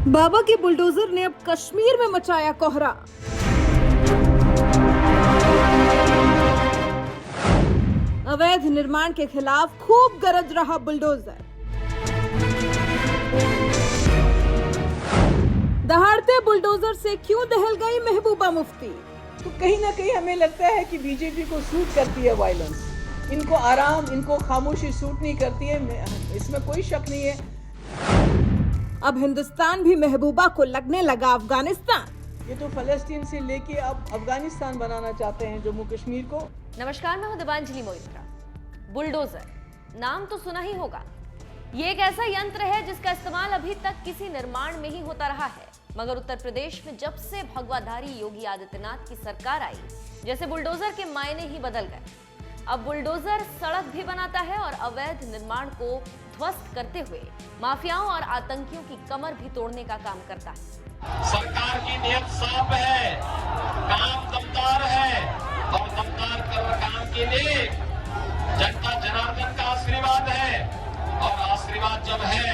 बाबा के बुलडोजर ने अब कश्मीर में मचाया कोहरा। अवैध निर्माण के खिलाफ खूब गरज रहा बुलडोजर। दहाड़ते बुलडोजर से क्यों दहल गई महबूबा मुफ्ती। तो कहीं ना कहीं हमें लगता है कि बीजेपी को सूट करती है वायलेंस। इनको आराम, इनको खामोशी सूट नहीं करती है, इसमें कोई शक नहीं है। अब हिंदुस्तान भी महबूबा को लगने लगा अफगानिस्तान। ये तो फलस्तीन से लेके अब अफगानिस्तान बनाना चाहते हैं जम्मू कश्मीर को। नमस्कार, मैं हूं दिबांजलि मोइत्रा। बुलडोजर नाम तो सुना ही होगा। ये एक ऐसा यंत्र है जिसका इस्तेमाल अभी तक किसी निर्माण में ही होता रहा है, मगर उत्तर प्रदेश में जब से भगवाधारी योगी आदित्यनाथ की सरकार आई, जैसे बुलडोजर के मायने ही बदल गए। अब बुलडोजर सड़क भी बनाता है और अवैध निर्माण को ध्वस्त करते हुए माफियाओं और आतंकियों की कमर भी तोड़ने का काम करता है। सरकार की नीयत साफ है, काम दमदार है और दमदार काम के लिए जनता जनार्दन का आशीर्वाद है। और आशीर्वाद जब है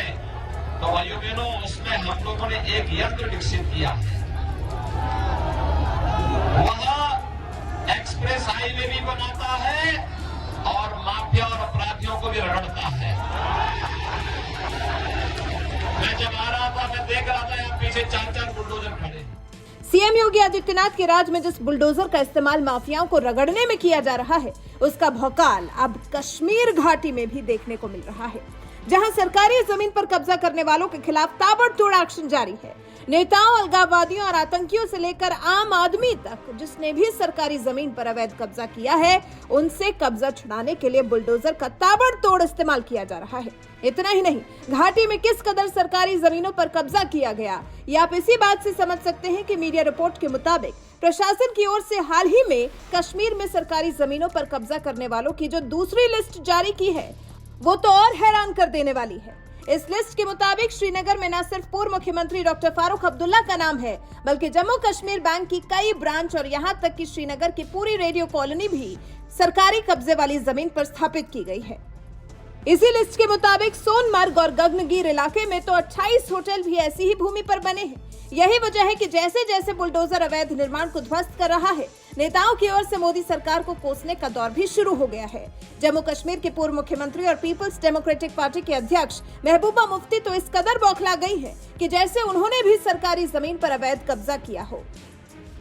तो भाइयों बहनों, उसमें हम लोगों ने एक यंत्र विकसित किया है। वहां एक्सप्रेस हाईवे भी बनाता है और माफिया और अपराधियों को भी रगड़ता है। मैं जब आ रहा था, मैं देख रहा था यहाँ पीछे 4-4 बुलडोजर खड़े। सीएम योगी आदित्यनाथ के राज में जिस बुलडोजर का इस्तेमाल माफियाओं को रगड़ने में किया जा रहा है, उसका भौकाल अब कश्मीर घाटी में भी देखने को मिल रहा है, जहां सरकारी जमीन पर कब्जा करने वालों के खिलाफ ताबड़तोड़ एक्शन जारी है। नेताओं, अलगाववादियों और आतंकियों से लेकर आम आदमी तक जिसने भी सरकारी जमीन पर अवैध कब्जा किया है, उनसे कब्जा छुड़ाने के लिए बुलडोजर का ताबड़तोड़ इस्तेमाल किया जा रहा है। इतना ही नहीं, घाटी में किस कदर सरकारी जमीनों पर कब्जा किया गया, ये आप इसी बात से समझ सकते हैं कि मीडिया रिपोर्ट के मुताबिक प्रशासन की ओर से हाल ही में कश्मीर में सरकारी जमीनों पर कब्जा करने वालों की जो दूसरी लिस्ट जारी की है, वो तो और हैरान कर देने वाली है। इस लिस्ट के मुताबिक श्रीनगर में न सिर्फ पूर्व मुख्यमंत्री डॉक्टर फारूक अब्दुल्ला का नाम है, बल्कि जम्मू कश्मीर बैंक की कई ब्रांच और यहां तक कि श्रीनगर की पूरी रेडियो कॉलोनी भी सरकारी कब्जे वाली जमीन पर स्थापित की गई है। इसी लिस्ट के मुताबिक सोनमर्ग और गगनगीर इलाके में तो 28 होटल भी ऐसी ही भूमि पर बने हैं। यही वजह है कि जैसे जैसे बुलडोजर अवैध निर्माण को ध्वस्त कर रहा है, नेताओं की ओर से मोदी सरकार को कोसने का दौर भी शुरू हो गया है। जम्मू कश्मीर के पूर्व मुख्यमंत्री और पीपल्स डेमोक्रेटिक पार्टी के अध्यक्ष महबूबा मुफ्ती तो इस कदर बौखला गई है कि जैसे उन्होंने भी सरकारी जमीन पर अवैध कब्जा किया हो।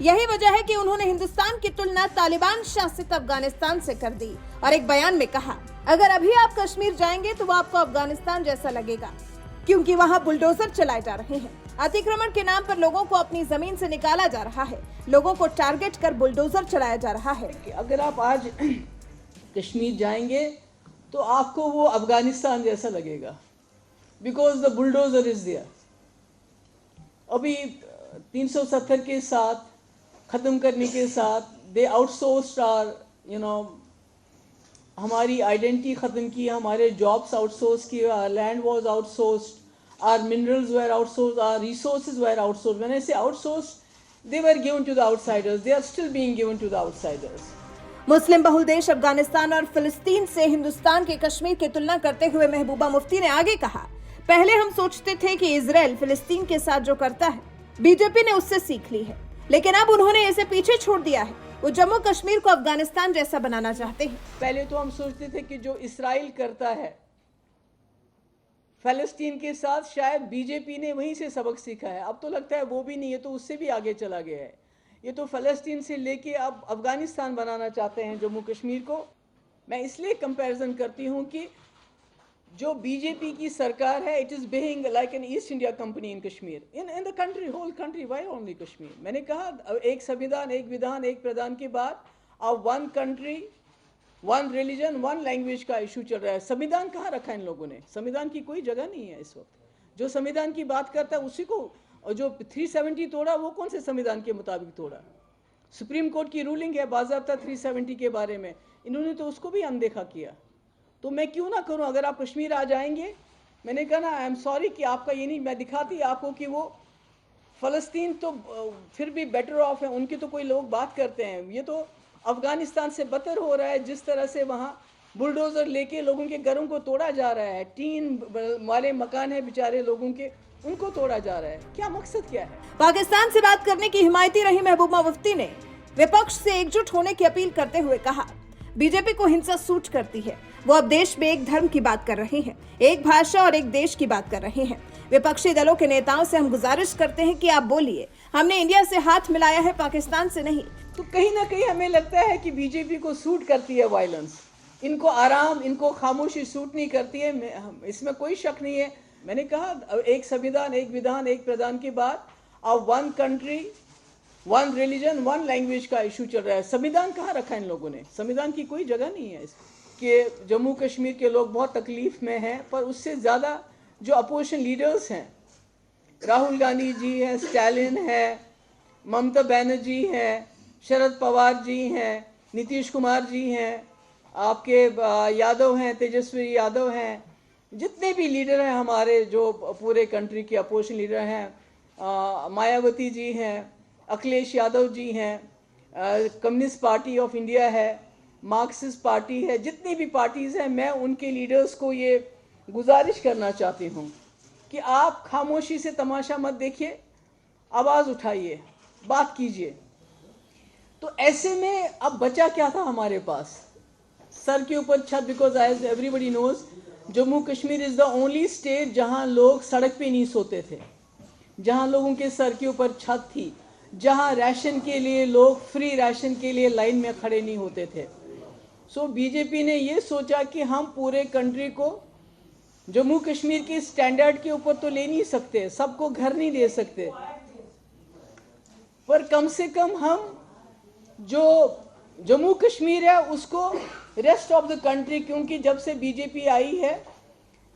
यही वजह है कि उन्होंने हिंदुस्तान की तुलना तालिबान शासित अफगानिस्तान से कर दी और एक बयान में कहा, अगर अभी आप कश्मीर जाएंगे तो वो आपको अफगानिस्तान जैसा लगेगा, क्योंकि वहाँ बुलडोजर चलाए जा रहे हैं। अतिक्रमण के नाम पर लोगों को अपनी जमीन से निकाला जा रहा है, लोगों को टारगेट कर बुलडोजर चलाया जा रहा है। अगर आप आज कश्मीर जाएंगे तो आपको वो अफगानिस्तान जैसा लगेगा, because the bulldozer is there. अभी 370 के साथ खत्म करने के साथ दे आउटसोर्स्ड आर हमारी आइडेंटिटी खत्म की, हमारे जॉब्स आउटसोर्स किए, land was outsourced, our minerals were outsourced, our resources were outsourced. When I say outsourced, they were given to the outsiders. They are still being given to the outsiders. मुस्लिम बहुल देश अफगानिस्तान और फिलिस्तीन से हिंदुस्तान के कश्मीर की तुलना करते हुए महबूबा मुफ्ती ने आगे कहा, पहले हम सोचते थे कि इजराइल फिलिस्तीन के साथ जो करता है, बीजेपी ने उससे सीख ली है, लेकिन अब उन्होंने इसे पीछे छोड़ दिया है। वो जम्मू कश्मीर को अफगानिस्तान जैसा बनाना चाहते हैं। पहले तो हम सोचते थे कि जो इजराइल करता है फ़लस्तीन के साथ, शायद बीजेपी ने वहीं से सबक सीखा है। अब तो लगता है वो भी नहीं है, तो उससे भी आगे चला गया है। ये तो फ़लस्तीन से लेके अब अफ़गानिस्तान बनाना चाहते हैं जम्मू कश्मीर को। मैं इसलिए कंपैरिजन करती हूँ कि जो बीजेपी की सरकार है, it is behaving like an East India Company in Kashmir, in the country, whole country, why only Kashmir. मैंने कहा, एक संविधान, एक विधान, एक प्रधान के बाद अब one country, one religion, one language का इशू चल रहा है। संविधान कहाँ रखा है इन लोगों ने? संविधान की कोई जगह नहीं है इस वक्त। जो संविधान की बात करता है उसी को, और जो 370 तोड़ा, वो कौन से संविधान के मुताबिक तोड़ा? सुप्रीम कोर्ट की रूलिंग है बाज़ाब्ता 370 के बारे में, इन्होंने तो उसको भी अनदेखा किया। तो मैं क्यों ना करूँ? अगर आप कश्मीर आ जाएंगे, मैंने कहा ना, आई एम सॉरी कि आपका ये नहीं, मैं दिखाती आपको कि वो फ़लस्तीन तो फिर भी बेटर ऑफ है, उनकी तो कोई लोग बात करते हैं। ये तो अफगानिस्तान से बदतर हो रहा है, जिस तरह से वहाँ बुलडोज़र लेके लोगों के घरों को तोड़ा जा रहा है। टीन वाले मकान है बेचारे लोगों के, उनको तोड़ा जा रहा है। क्या मकसद क्या है? पाकिस्तान से बात करने की हिमायती रही महबूबा मुफ्ती ने विपक्ष से एकजुट होने की अपील करते हुए कहा, बीजेपी को हिंसा सूट करती है। वो अब देश में एक धर्म की बात कर रहे हैं, एक भाषा और एक देश की बात कर रहे हैं। विपक्षी दलों के नेताओं से हम गुजारिश करते हैं कि आप बोलिए, हमने इंडिया से हाथ मिलाया है, पाकिस्तान से नहीं। तो कहीं ना कहीं हमें लगता है कि बीजेपी को सूट करती है वायलेंस। इनको आराम, इनको खामोशी सूट नहीं करती है, इसमें कोई शक नहीं है। मैंने कहा एक संविधान, एक विधान, एक प्रधान की बात। अब 1 कंट्री 1 रिलीजन 1 लैंग्वेज का इशू चल रहा है। संविधान कहाँ रखा इन लोगों ने? संविधान की कोई जगह नहीं है कि जम्मू कश्मीर के लोग बहुत तकलीफ में हैं। पर उससे ज़्यादा जो अपोजिशन लीडर्स हैं, राहुल गांधी जी हैं, स्टालिन है, ममता बनर्जी हैं, शरद पवार जी हैं, नीतीश कुमार जी हैं, आपके यादव हैं, तेजस्वी यादव हैं, जितने भी लीडर हैं हमारे, जो पूरे कंट्री के अपोजिशन लीडर हैं, मायावती जी हैं, अखिलेश यादव जी हैं, कम्युनिस्ट पार्टी ऑफ इंडिया है, मार्क्सिस्ट पार्टी है, जितनी भी पार्टीज़ हैं, मैं उनके लीडर्स को ये गुजारिश करना चाहती हूँ कि आप खामोशी से तमाशा मत देखिए, आवाज़ उठाइए, बात कीजिए। तो ऐसे में अब बचा क्या था हमारे पास? सर के ऊपर छत, because as everybody knows Jammu Kashmir is the only state जहाँ लोग सड़क पे नहीं सोते थे, जहाँ लोगों के सर के ऊपर छत थी, जहाँ राशन के लिए लोग फ्री राशन के लिए लाइन में खड़े नहीं होते थे। सो बीजेपी ने ये सोचा कि हम पूरे कंट्री को जम्मू कश्मीर के स्टैंडर्ड के ऊपर तो ले नहीं सकते, सबको घर नहीं दे सकते, पर कम से कम हम जो जम्मू कश्मीर है उसको रेस्ट ऑफ द कंट्री, क्योंकि जब से बीजेपी आई है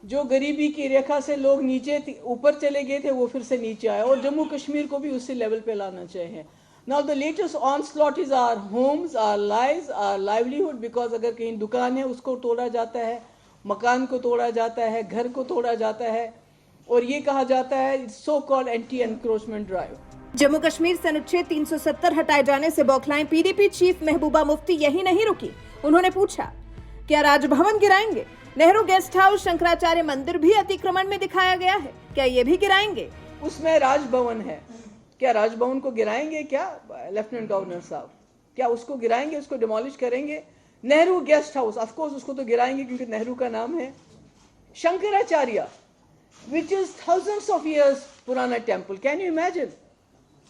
जो गरीबी की रेखा से लोग नीचे ऊपर चले गए थे वो फिर से नीचे आए, और जम्मू कश्मीर को भी उसी लेवल पे लाना चाहिए। Now the latest onslaught is our homes, our lives, our livelihood, because अगर कहीं दुकान है उसको तोड़ा जाता है, मकान को तोड़ा जाता है, घर को तोड़ा जाता है, और ये कहा जाता है so called anti encroachment drive. Jammu Kashmir से अनुच्छेद 370 हटाए जाने से बौखलाएं पीडीपी चीफ महबूबा मुफ्ती यही नहीं रुकी। उन्होंने पूछा, क्या राजभवन गिराएंगे? नेहरू गेस्ट हाउस, शंकराचार्य मंदिर भी अतिक्रमण में दिखाया गया है, क्या ये भी गिराएंगे? उसमें राजभवन है, क्या राजभवन को गिराएंगे? क्या लेफ्टिनेंट गवर्नर साहब, क्या उसको गिराएंगे, उसको डिमोलिश करेंगे? Nehru guest house, of course उसको तो गिराएंगे क्योंकि नेहरू का नाम है। Shankaracharya, which is thousands of years पुराना टेम्पल, कैन यू इमेजिन?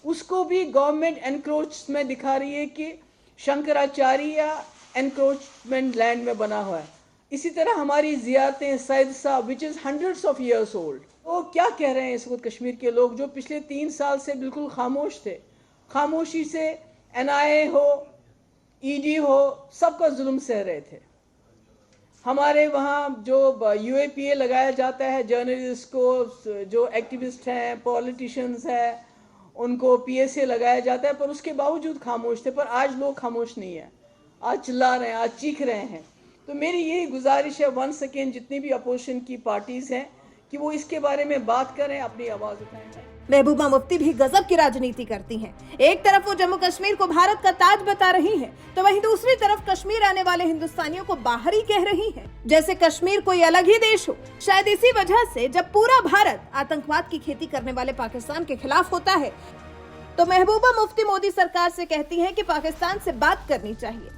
उसको भी गवर्नमेंट एनक्रोच में दिखा रही है कि शंकराचार्य एनक्रोचमेंट लैंड में बना हुआ है। इसी तरह हमारी जियारतें, सैयद साहब, which is hundreds of years old. वो क्या कह रहे हैं इस वक्त कश्मीर के लोग, जो पिछले 3 साल से बिल्कुल खामोश थे? खामोशी से NIA हो, ED हो, सबका जुल्म सह रहे थे। हमारे वहाँ जो UAPA लगाया जाता है जर्नलिस्ट को, जो एक्टिविस्ट हैं, पॉलिटिशियंस हैं, उनको PSA लगाया जाता है, पर उसके बावजूद खामोश थे। पर आज लोग खामोश नहीं है, आज चिल्ला रहे हैं, आज चीख रहे हैं। तो मेरी यही गुजारिश है वंस अगेन जितनी भी अपोजिशन की पार्टीज हैं कि वो इसके बारे में बात करें, अपनी आवाज उठाएं। महबूबा मुफ्ती भी गजब की राजनीति करती हैं। एक तरफ वो जम्मू कश्मीर को भारत का ताज बता रही हैं, तो वहीं दूसरी तरफ कश्मीर आने वाले हिंदुस्तानियों को बाहरी कह रही हैं, जैसे कश्मीर कोई अलग ही देश हो। शायद इसी वजह से जब पूरा भारत आतंकवाद की खेती करने वाले पाकिस्तान के खिलाफ होता है, तो महबूबा मुफ्ती मोदी सरकार से कहती हैं कि पाकिस्तान से बात करनी चाहिए।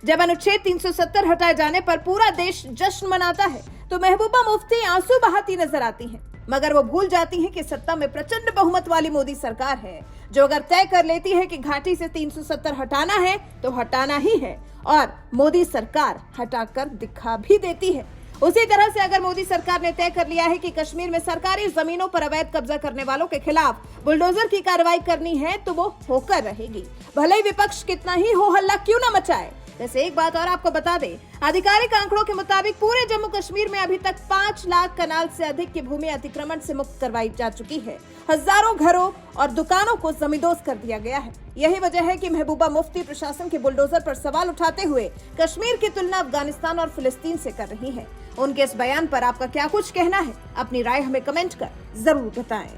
जब अनुच्छेद 370 हटाए जाने पर पूरा देश जश्न मनाता है, तो महबूबा मुफ्ती आंसू बहाती नजर आती हैं, मगर वो भूल जाती हैं कि सत्ता में प्रचंड बहुमत वाली मोदी सरकार है, जो अगर तय कर लेती है कि घाटी से 370 हटाना है तो हटाना ही है, और मोदी सरकार हटाकर दिखा भी देती है। उसी तरह से अगर मोदी सरकार ने तय कर लिया है कि कश्मीर में सरकारी जमीनों पर अवैध कब्जा करने वालों के खिलाफ बुलडोजर की कार्रवाई करनी है, तो वो होकर रहेगी, भले ही विपक्ष कितना ही हो हल्ला क्यों न मचाए। वैसे एक बात और आपको बता दें, आधिकारिक आंकड़ों के मुताबिक पूरे जम्मू कश्मीर में अभी तक 5 लाख कनाल से अधिक की भूमि अतिक्रमण से मुक्त करवाई जा चुकी है। हजारों घरों और दुकानों को जमींदोज कर दिया गया है। यही वजह है कि महबूबा मुफ्ती प्रशासन के बुलडोजर पर सवाल उठाते हुए कश्मीर की तुलना अफगानिस्तान और फिलिस्तीन से कर रही है। उनके इस बयान पर आपका क्या कुछ कहना है? अपनी राय हमें कमेंट कर जरूर बताएं।